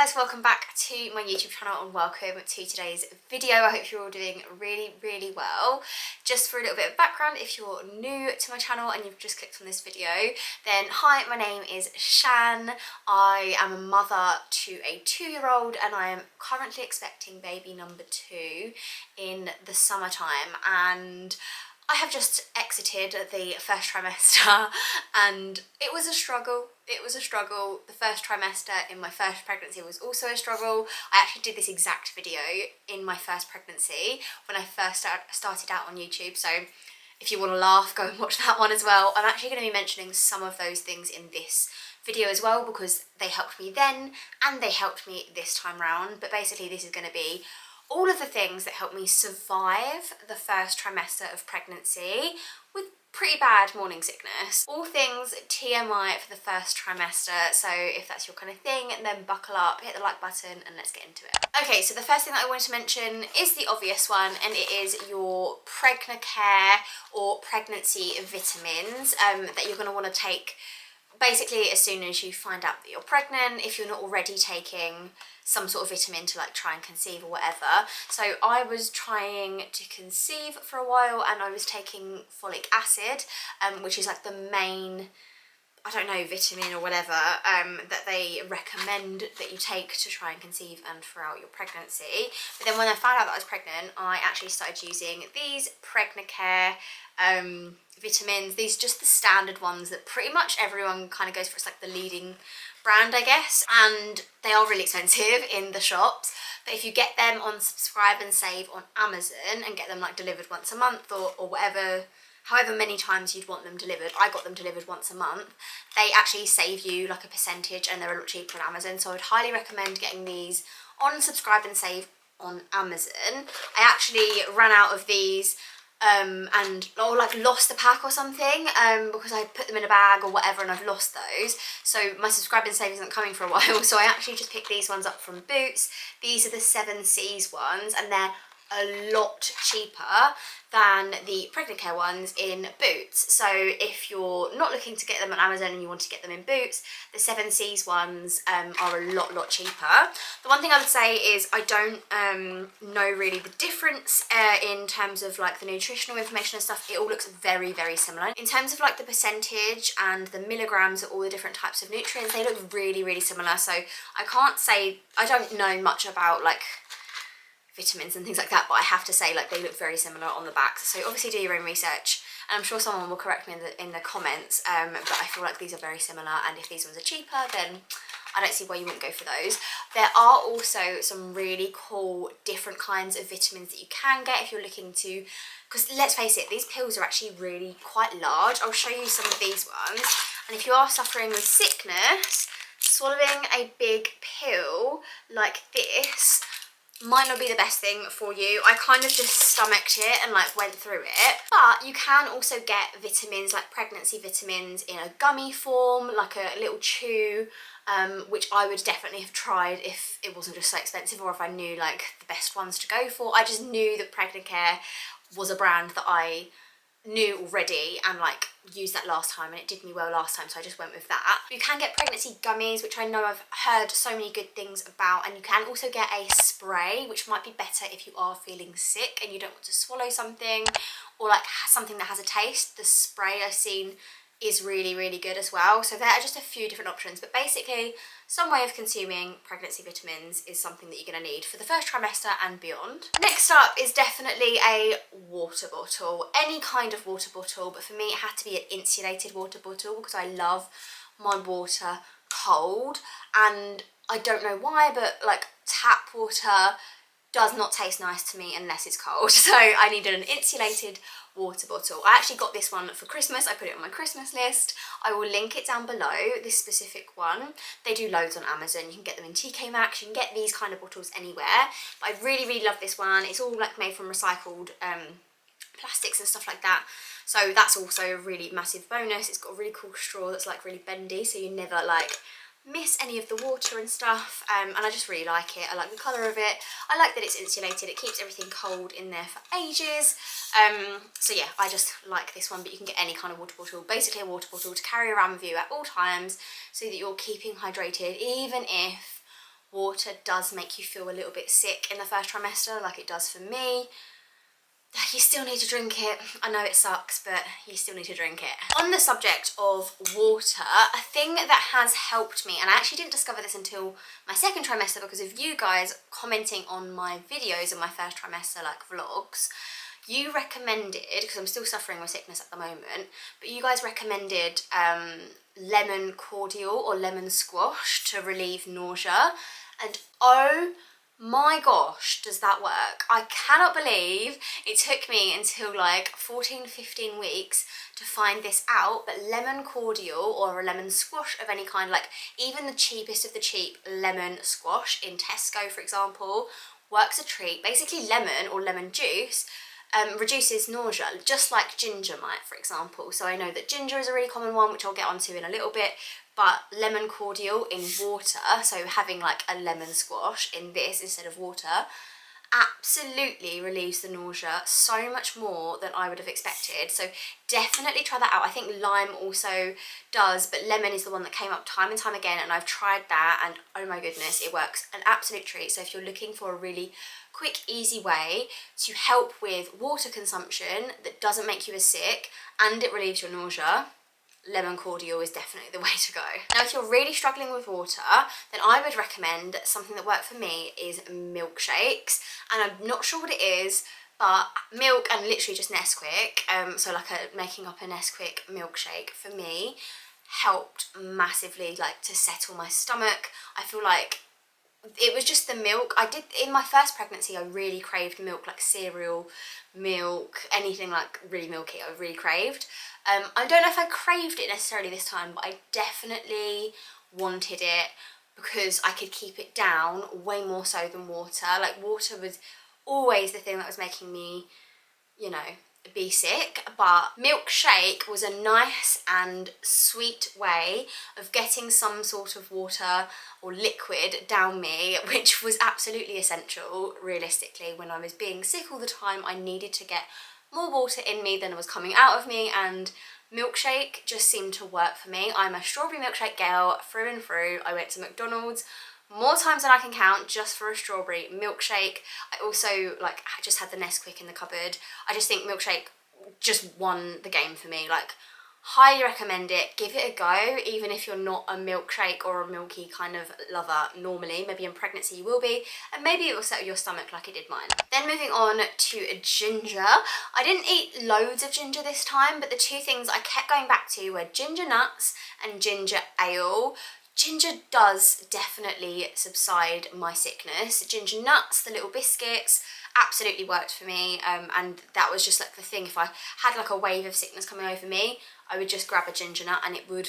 guys, welcome back to my YouTube channel and welcome to today's video. I hope you're all doing really well. Just for a little bit of background, if you're new to my channel and you've just clicked on this video, then hi, my name is Shan. I am a mother to a 2-year-old and I am currently expecting baby number 2 in the summertime, and I have just exited the first trimester and it was a struggle. The first trimester in my first pregnancy was also a struggle. I actually did this exact video in my first pregnancy when I first started out on YouTube, so if you want to laugh, go and watch that one as well. I'm actually going to be mentioning some of those things in this video as well because they helped me then and they helped me this time round. But basically this is going to be all of the things that helped me survive the first trimester of pregnancy with pretty bad morning sickness. All things TMI for the first trimester, so if that's your kind of thing, then buckle up, hit the like button and let's get into it. Okay, so the first thing that I wanted to mention is the obvious one, and it is your Pregnacare or pregnancy vitamins that you're going to want to take basically as soon as you find out that you're pregnant, if you're not already taking some sort of vitamin to like try and conceive or whatever. So I was trying to conceive for a while and I was taking folic acid, which is like the main, I don't know, vitamin or whatever that they recommend that you take to try and conceive and throughout your pregnancy. But then when I found out that I was pregnant, I actually started using these Pregnacare vitamins. These are just the standard ones that pretty much everyone kind of goes for. It's like the leading brand, I guess, and they are really expensive in the shops. But if you get them on Subscribe and Save on Amazon and get them like delivered once a month or whatever, however many times you'd want them delivered, I got them delivered once a month, they actually save you like a percentage and they're a lot cheaper on Amazon. So I would highly recommend getting these on Subscribe and Save on Amazon. I actually ran out of these or like lost the pack or something because I put them in a bag or whatever and I've lost those. So my Subscribe and Save isn't coming for a while, so I actually just picked these ones up from Boots. These are the 7 C's ones and they're a lot cheaper than the Pregnacare ones in Boots. So if you're not looking to get them on Amazon and you want to get them in Boots, the 7 C's ones are a lot cheaper. The one thing I would say is I don't know really the difference in terms of like the nutritional information and stuff. It all looks very similar. In terms of like the percentage and the milligrams of all the different types of nutrients, they look really similar. So I can't say, I don't know much about like vitamins and things like that, but I have to say like they look very similar on the back. So obviously do your own research and I'm sure someone will correct me in the comments, but I feel like these are very similar, and if these ones are cheaper then I don't see why you wouldn't go for those. There are also some really cool different kinds of vitamins that you can get if you're looking to, because let's face it, these pills are actually really quite large. I'll show you some of these ones, and if you are suffering with sickness, swallowing a big pill like this might not be the best thing for you. I kind of just stomached it and like went through it. But you can also get vitamins like pregnancy vitamins in a gummy form, like a little chew, which I would definitely have tried if it wasn't just so expensive or if I knew like the best ones to go for. I just knew that Pregnacare was a brand that I knew already and like used that last time and it did me well last time, so I just went with that. You can get pregnancy gummies, which I know I've heard so many good things about, and you can also get a spray, which might be better if you are feeling sick and you don't want to swallow something or like something that has a taste. The spray I've seen is really good as well. So there are just a few different options, but basically some way of consuming pregnancy vitamins is something that you're going to need for the first trimester and beyond. Next up is definitely a water bottle, any kind of water bottle, but for me it had to be an insulated water bottle because I love my water cold, and I don't know why, but like tap water does not taste nice to me unless it's cold, so I needed an insulated water bottle. I actually got this one for Christmas. I put it on my Christmas list. I will link it down below, this specific one. They do loads on Amazon. You can get them in TK Maxx. You can get these kind of bottles anywhere. But I really love this one. It's all like made from recycled plastics and stuff like that. So that's also a really massive bonus. It's got a really cool straw that's like really bendy, so you never like miss any of the water and stuff, and I just really like it. I like the colour of it. I like that it's insulated. It keeps everything cold in there for ages. So yeah, I just like this one, but you can get any kind of water bottle, basically a water bottle to carry around with you at all times so that you're keeping hydrated, even if water does make you feel a little bit sick in the first trimester, like it does for me, you still need to drink it. I know it sucks, but you still need to drink it. On the subject of water, a thing that has helped me, and I actually didn't discover this until my second trimester because of you guys commenting on my videos in my first trimester, like vlogs. You recommended, because I'm still suffering with sickness at the moment, but you guys recommended lemon cordial or lemon squash to relieve nausea. And oh my gosh, does that work? I cannot believe it took me until like 14-15 weeks to find this out, but lemon cordial or a lemon squash of any kind, like even the cheapest of the cheap lemon squash in Tesco, for example, works a treat. Basically lemon or lemon juice reduces nausea, just like ginger might, for example. So I know that ginger is a really common one, which I'll get onto in a little bit, but lemon cordial in water, so having like a lemon squash in this instead of water, absolutely relieves the nausea so much more than I would have expected. So definitely try that out. I think lime also does, but lemon is the one that came up time and time again, and I've tried that and oh my goodness, it works, an absolute treat. So if you're looking for a really quick, easy way to help with water consumption that doesn't make you as sick and it relieves your nausea, lemon cordial is definitely the way to go. Now, if you're really struggling with water, then I would recommend something that worked for me is milkshakes. And I'm not sure what it is, but milk and literally just Nesquik, so like making up a Nesquik milkshake for me helped massively, like to settle my stomach. I feel like it was just the milk. I did, in my first pregnancy, I really craved milk, like cereal, milk, anything like really milky, I really craved. I don't know if I craved it necessarily this time, but I definitely wanted it because I could keep it down way more so than water. Like water was always the thing that was making me, you know, be sick, but milkshake was a nice and sweet way of getting some sort of water or liquid down me, which was absolutely essential. Realistically, when I was being sick all the time, I needed to get more water in me than was coming out of me, and milkshake just seemed to work for me. I'm a strawberry milkshake girl through and through. I went to McDonald's more times than I can count just for a strawberry milkshake. I also I just had the Nesquik in the cupboard. I just think milkshake just won the game for me. Like, highly recommend it. Give it a go, even if you're not a milkshake or a milky kind of lover normally. Maybe in pregnancy you will be, and maybe it will settle your stomach like it did mine. Then moving on to ginger. I didn't eat loads of ginger this time, but the two things I kept going back to were ginger nuts and ginger ale. Ginger does definitely subside my sickness. Ginger nuts, the little biscuits, absolutely worked for me, and that was just like the thing. If I had like a wave of sickness coming over me, I would just grab a ginger nut and it would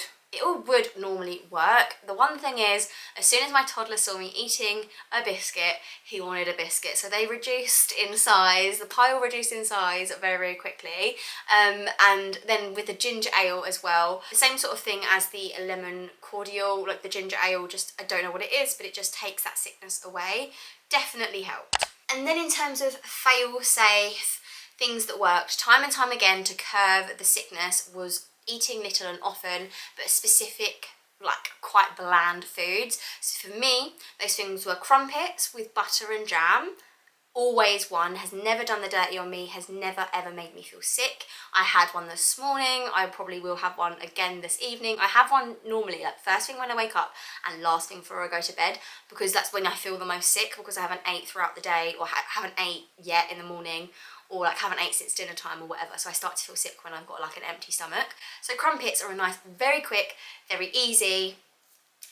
normally work. The one thing is, as soon as my toddler saw me eating a biscuit, he wanted a biscuit. So they reduced in size, the pile reduced in size very, very quickly. And then with the ginger ale as well, the same sort of thing as the lemon cordial, like the ginger ale, just, I don't know what it is, but it just takes that sickness away. Definitely helped. And then in terms of fail-safe things that worked time and time again to curb the sickness was eating little and often, but specific, like quite bland foods. So for me, those things were crumpets with butter and jam. Always one, has never done the dirty on me, has never ever made me feel sick. I had one this morning, I probably will have one again this evening. I have one normally, like first thing when I wake up and last thing before I go to bed, because that's when I feel the most sick, because I haven't ate throughout the day, or haven't ate yet in the morning, or like haven't ate since dinner time or whatever, so I start to feel sick when I've got like an empty stomach. So crumpets are a nice, very quick, very easy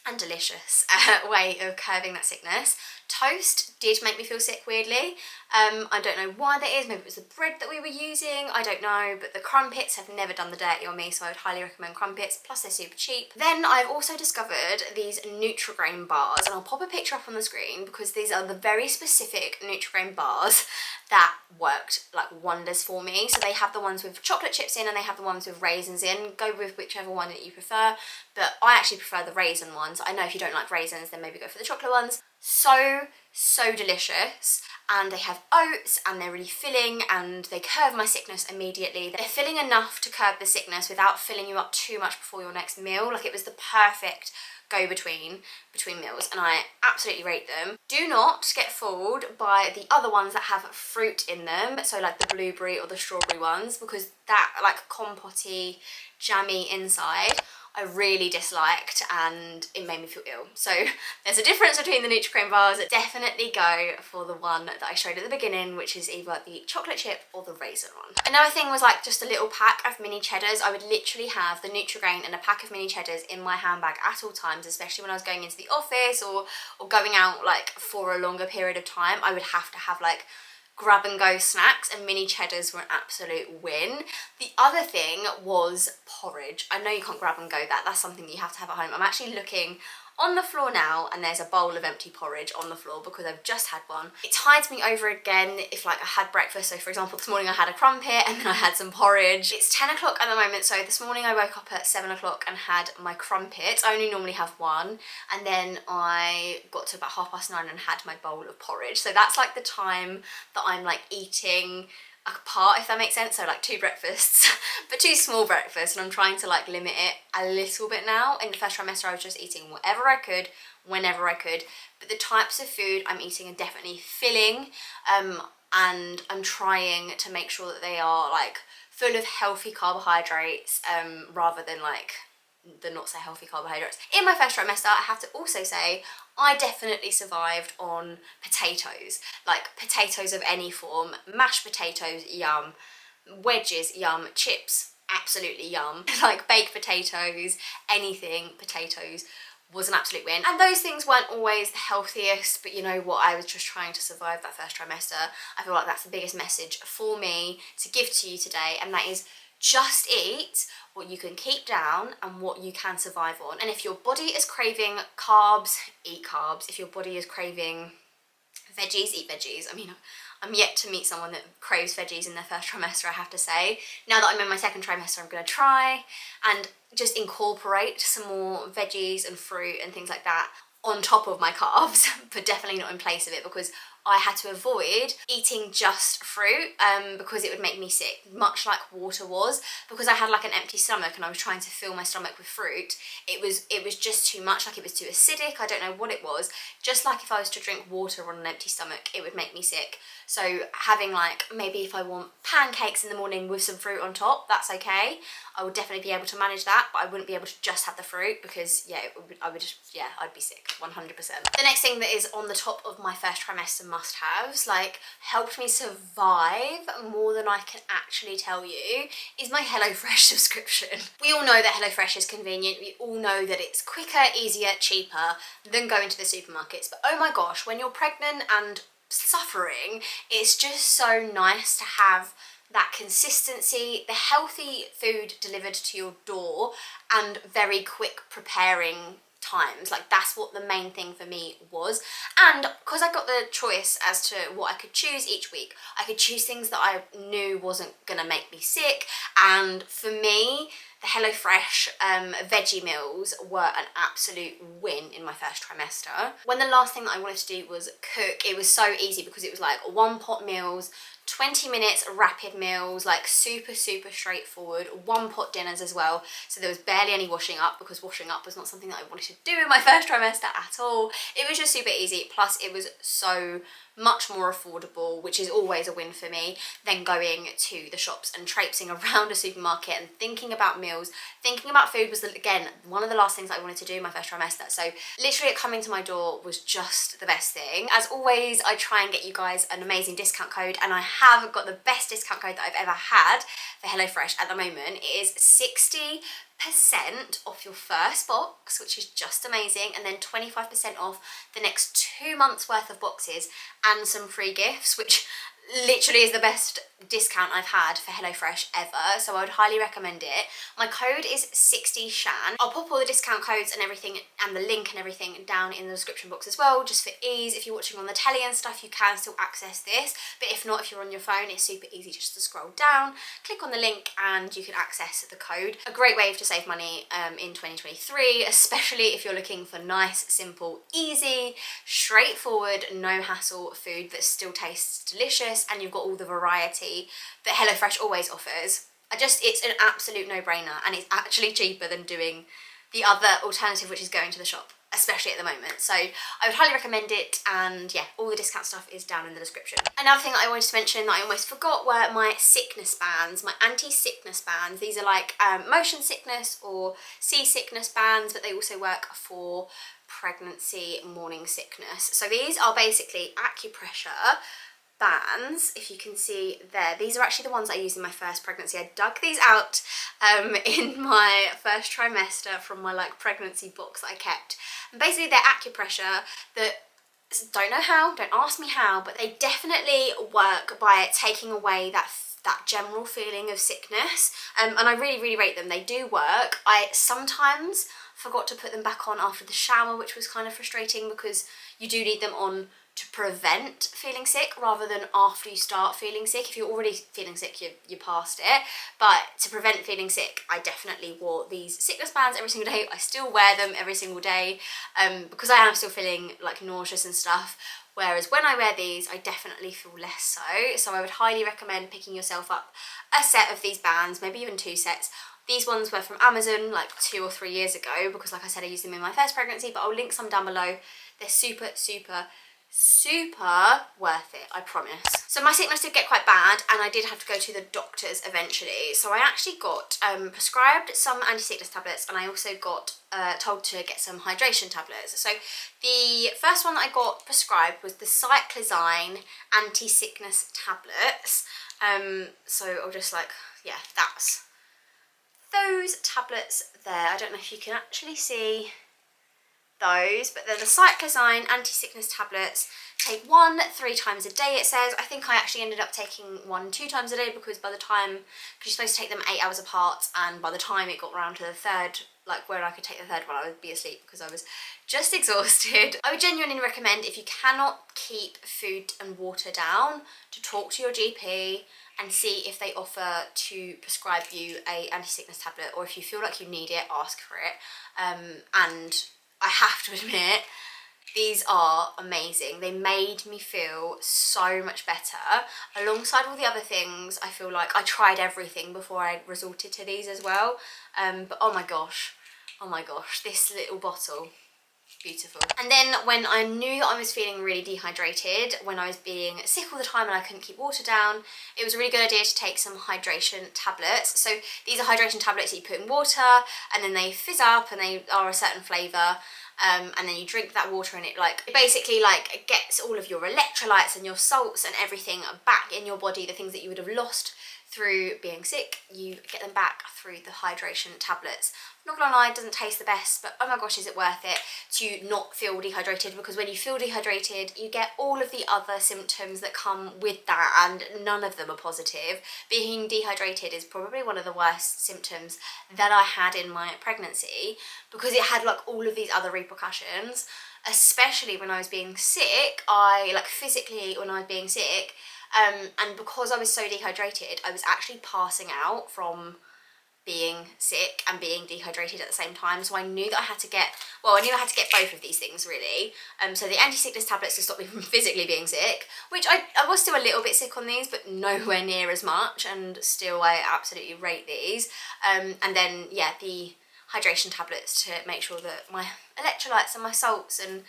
and delicious way of curbing that sickness. Toast did make me feel sick, weirdly. I don't know why that is. Maybe it was the bread that we were using, I don't know, but the crumpets have never done the dirty on me, so I would highly recommend crumpets, plus they're super cheap. Then I've also discovered these Nutrigrain bars, and I'll pop a picture up on the screen because these are the very specific Nutrigrain bars that worked like wonders for me. So they have the ones with chocolate chips in and they have the ones with raisins in. Go with whichever one that you prefer, but I actually prefer the raisin ones. I know if you don't like raisins, then maybe go for the chocolate ones. So delicious, and they have oats and they're really filling and they curb my sickness immediately. They're filling enough to curb the sickness without filling you up too much before your next meal. Like, it was the perfect go-between meals, and I absolutely rate them. Do not get fooled by the other ones that have fruit in them, so like the blueberry or the strawberry ones, because that like compote-y, jammy inside I really disliked and it made me feel ill. So there's a difference between the Nutri-Grain bars. Definitely go for the one that I showed at the beginning, which is either the chocolate chip or the raisin one. Another thing was like just a little pack of mini cheddars. I would literally have the Nutri-Grain and a pack of mini cheddars in my handbag at all times, especially when I was going into the office or going out like for a longer period of time. I would have to have like grab and go snacks, and mini cheddars were an absolute win. The other thing was porridge. I know you can't grab and go that, that's something that you have to have at home. I'm actually looking on the floor now and there's a bowl of empty porridge on the floor because I've just had one. It tides me over again if like I had breakfast. So for example, this morning I had a crumpet and then I had some porridge. It's 10 o'clock at the moment, so this morning I woke up at 7 o'clock and had my crumpet. I only normally have one, and then I got to about 9:30 and had my bowl of porridge. So that's like the time that I'm like eating apart, if that makes sense. So like 2 breakfasts, but 2 small breakfasts, and I'm trying to like limit it a little bit now. In the first trimester I was just eating whatever I could, whenever I could, but the types of food I'm eating are definitely filling, and I'm trying to make sure that they are like full of healthy carbohydrates, rather than like the not so healthy carbohydrates. In my first trimester, I have to also say, I definitely survived on potatoes, like potatoes of any form. Mashed potatoes, yum. Wedges, yum. Chips, absolutely yum. Like baked potatoes, anything potatoes was an absolute win. And those things weren't always the healthiest, but you know what, I was just trying to survive that first trimester. I feel like that's the biggest message for me to give to you today, and that is just eat what you can keep down and what you can survive on. And if your body is craving carbs, eat carbs. If your body is craving veggies, eat veggies. I mean, I'm yet to meet someone that craves veggies in their first trimester, I have to say. Now that I'm in my second trimester, I'm going to try and just incorporate some more veggies and fruit and things like that on top of my carbs, but definitely not in place of it, because I had to avoid eating just fruit because it would make me sick, much like water was. Because I had like an empty stomach and I was trying to fill my stomach with fruit, it was just too much, like it was too acidic, I don't know what it was. Just like if I was to drink water on an empty stomach, it would make me sick. So having like, maybe if I want pancakes in the morning with some fruit on top, that's okay. I would definitely be able to manage that, but I wouldn't be able to just have the fruit because yeah, I'd be sick, 100%. The next thing that is on the top of my first trimester must-haves, like helped me survive more than I can actually tell you, is my HelloFresh subscription. We all know that HelloFresh is convenient. We all know that it's quicker, easier, cheaper than going to the supermarkets. But oh my gosh, when you're pregnant and suffering, it's just so nice to have that consistency, the healthy food delivered to your door, and very quick preparing times. Like that's what the main thing for me was. And because I got the choice as to what I could choose each week, I could choose things that I knew wasn't gonna make me sick. And for me, the HelloFresh veggie meals were an absolute win in my first trimester. When the last thing that I wanted to do was cook, it was so easy because it was like 1-pot meals, 20 minutes rapid meals, like super straightforward, 1-pot dinners as well. So there was barely any washing up, because washing up was not something that I wanted to do in my first trimester at all. It was just super easy, plus it was so much more affordable, which is always a win for me, than going to the shops and traipsing around a supermarket and thinking about meals. Thinking about food was, again, one of the last things I wanted to do in my first trimester. So literally it coming to my door was just the best thing. As always, I try and get you guys an amazing discount code, and I have got the best discount code that I've ever had for HelloFresh at the moment. It is 60% off your first box, which is just amazing, and then 25% off the next 2 months worth of boxes and some free gifts, which literally is the best discount I've had for HelloFresh ever, so I would highly recommend it. My code is 60shan. I'll pop all the discount codes and everything and the link and everything down in the description box as well, just for ease. If you're watching on the telly and stuff, you can still access this, but if not, if you're on your phone, it's super easy just to scroll down, click on the link, and you can access the code. A great way to save money in 2023, especially if you're looking for nice, simple, easy, straightforward, no hassle food that still tastes delicious, and you've got all the variety that HelloFresh always offers. It's an absolute no-brainer, and it's actually cheaper than doing the other alternative, which is going to the shop, especially at the moment. So I would highly recommend it, and yeah, all the discount stuff is down in the description. Another thing that I wanted to mention that I almost forgot were my sickness bands, my anti-sickness bands. These are like motion sickness or seasickness bands, but they also work for pregnancy morning sickness. So these are basically acupressure bands, if you can see there. These are actually the ones I used in my first pregnancy. I dug these out in my first trimester from my like pregnancy box that I kept. And basically they're acupressure that, don't know how, don't ask me how, but they definitely work by taking away that general feeling of sickness, and I really rate them. They do work. I sometimes forgot to put them back on after the shower, which was kind of frustrating because you do need them on to prevent feeling sick rather than after you start feeling sick. If you're already feeling sick, you're past it. But to prevent feeling sick, I definitely wore these sickness bands every single day. I still wear them every single day because I am still feeling like nauseous and stuff. Whereas when I wear these, I definitely feel less so. So I would highly recommend picking yourself up a set of these bands, maybe even 2 sets. These ones were from Amazon like 2 or 3 years ago because, like I said, I used them in my first pregnancy, but I'll link some down below. They're super worth it, I promise. So my sickness did get quite bad, and I did have to go to the doctors eventually. So I actually got prescribed some anti-sickness tablets, and I also got told to get some hydration tablets. So the first one that I got prescribed was the Cyclizine anti-sickness tablets. So I'll just like, yeah, that's those tablets there. I don't know if you can actually see those, but they're the Cyclizine anti-sickness tablets. Take 1 3 times a day, it says. I think I actually ended up taking 1 2 times a day because by the time, because you're supposed to take them 8 hours apart, and by the time it got around to the third, like where I could take the third one, I would be asleep because I was just exhausted. I would genuinely recommend, if you cannot keep food and water down, to talk to your GP and see if they offer to prescribe you a anti-sickness tablet, or if you feel like you need it, ask for it. And I have to admit, these are amazing. They made me feel so much better. Alongside all the other things, I feel like I tried everything before I resorted to these as well. But oh my gosh, this little bottle, beautiful. And then when I knew that I was feeling really dehydrated, when I was being sick all the time and I couldn't keep water down, it was a really good idea to take some hydration tablets. So these are hydration tablets that you put in water, and then they fizz up, and they are a certain flavour. And then you drink that water, and it basically gets all of your electrolytes and your salts and everything back in your body. The things that you would have lost through being sick, you get them back through the hydration tablets. Not gonna lie, it doesn't taste the best, but oh my gosh, is it worth it to not feel dehydrated? Because when you feel dehydrated, you get all of the other symptoms that come with that, and none of them are positive. Being dehydrated is probably one of the worst symptoms that I had in my pregnancy, because it had like all of these other repercussions, especially when I was being sick. Physically, when I was being sick, and because I was so dehydrated, I was actually passing out from being sick and being dehydrated at the same time. So I knew that I had to get both of these things really. So the anti-sickness tablets to stop me from physically being sick, which I was still a little bit sick on these, but nowhere near as much, and still I absolutely rate these. And then yeah, the hydration tablets to make sure that my electrolytes and my salts and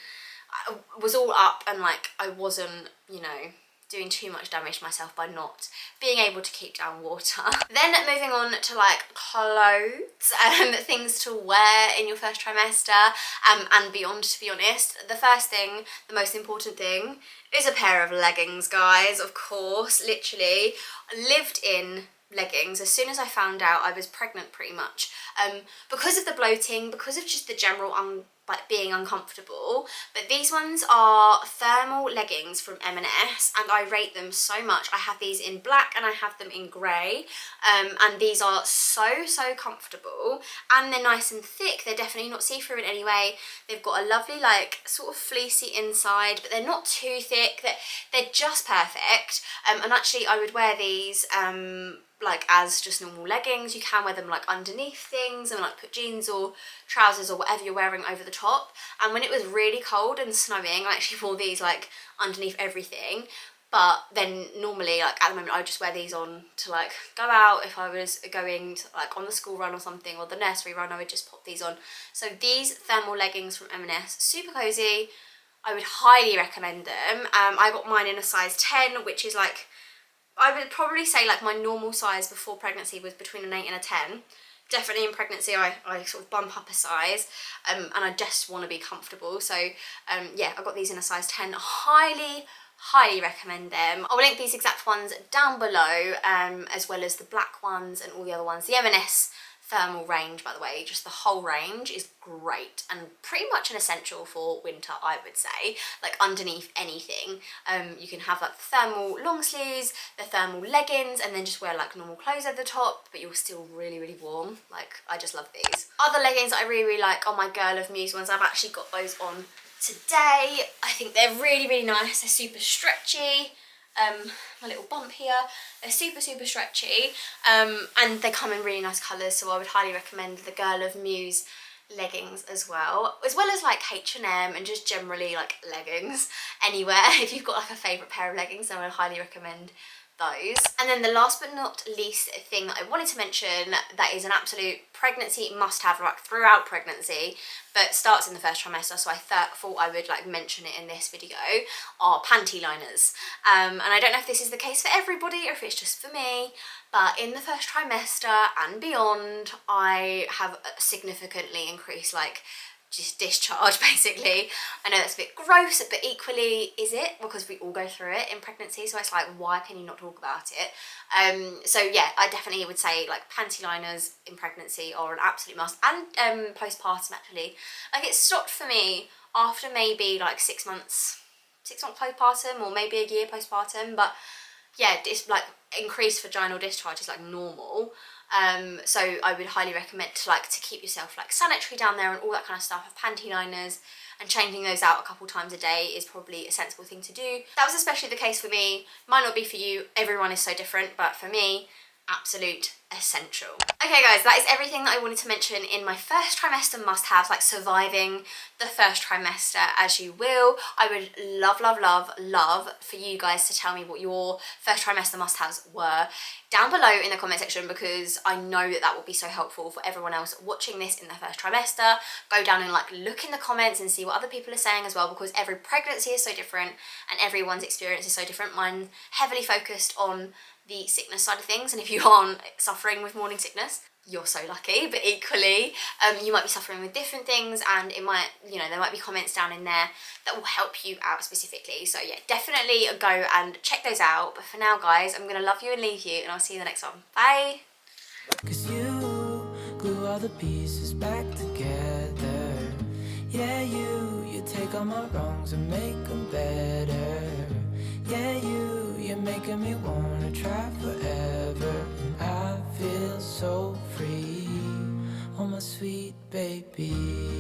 was all up, and like I wasn't, you know, doing too much damage to myself by not being able to keep down water. Then moving on to like clothes and things to wear in your first trimester and beyond, to be honest. The first thing, the most important thing, is a pair of leggings, guys. Of course, literally lived in leggings as soon as I found out I was pregnant, pretty much, because of the bloating, because of just the general being uncomfortable. But these ones are thermal leggings from M&S, and I rate them so much. I have these in black and I have them in grey, and these are so comfortable, and they're nice and thick. They're definitely not see-through in any way. They've got a lovely like sort of fleecy inside, but they're not too thick. They're just perfect. And actually I would wear these like as just normal leggings. You can wear them like underneath things and like put jeans or trousers or whatever you're wearing over the top. And when it was really cold and snowing, I actually wore these like underneath everything. but then normally, like at the moment, I would just wear these on to like go out. If I was going to, like on the school run or something, or the nursery run, I would just pop these on. So these thermal leggings from M&S, super cozy. I would highly recommend them. I got mine in a size 10, which is like, I would probably say like my normal size before pregnancy was between an 8 and a 10. Definitely in pregnancy I sort of bump up a size, and I just want to be comfortable. So yeah, I got these in a size 10. Highly recommend them. I will link these exact ones down below, as well as the black ones and all the other ones. The M&S thermal range, by the way, just the whole range is great and pretty much an essential for winter, I would say. Like underneath anything, you can have like the thermal long sleeves, the thermal leggings, and then just wear like normal clothes over the top, but you're still really warm. Like, I just love these. Other leggings that I really like are my Girl of Muse ones. I've actually got those on today. I think they're really nice. They're super stretchy. My little bump here, they're super stretchy, and they come in really nice colours, so I would highly recommend the Girl of Muse leggings as well as like H&M and just generally like leggings anywhere. If you've got like a favourite pair of leggings, then I would highly recommend those. And then the last but not least thing that I wanted to mention that is an absolute pregnancy must-have, like throughout pregnancy, but starts in the first trimester, so I thought I would like mention it in this video, are panty liners. And I don't know if this is the case for everybody or if it's just for me, but in the first trimester and beyond, I have significantly increased like just discharge, basically. I know that's a bit gross, but equally is it, because we all go through it in pregnancy, so it's like, why can you not talk about it? So yeah, I definitely would say like panty liners in pregnancy are an absolute must, and postpartum actually. Like, it stopped for me after maybe like 6 months postpartum, or maybe a year postpartum, but yeah, it's like increased vaginal discharge is like normal. So I would highly recommend to keep yourself like sanitary down there and all that kind of stuff. Of panty liners, and changing those out a couple times a day is probably a sensible thing to do. That was especially the case for me. Might not be for you, everyone is so different, but for me, absolute essential. Okay guys, that is everything that I wanted to mention in my first trimester must-haves, like surviving the first trimester as you will. I would love for you guys to tell me what your first trimester must-haves were down below in the comment section, because I know that that will be so helpful for everyone else watching this in the first trimester. Go down and like look in the comments and see what other people are saying as well, because every pregnancy is so different and everyone's experience is so different. Mine heavily focused on the sickness side of things, and if you aren't suffering with morning sickness, you're so lucky. But equally, you might be suffering with different things, and it might, you know, there might be comments down in there that will help you out specifically. So yeah, definitely go and check those out. But for now guys, I'm gonna love you and leave you, and I'll see you in the next one. Bye. 'Cause you glue all the pieces back together. Yeah, you take all my wrongs and make them better. Yeah, you're making me wanna try forever. And I feel so free, oh my sweet baby.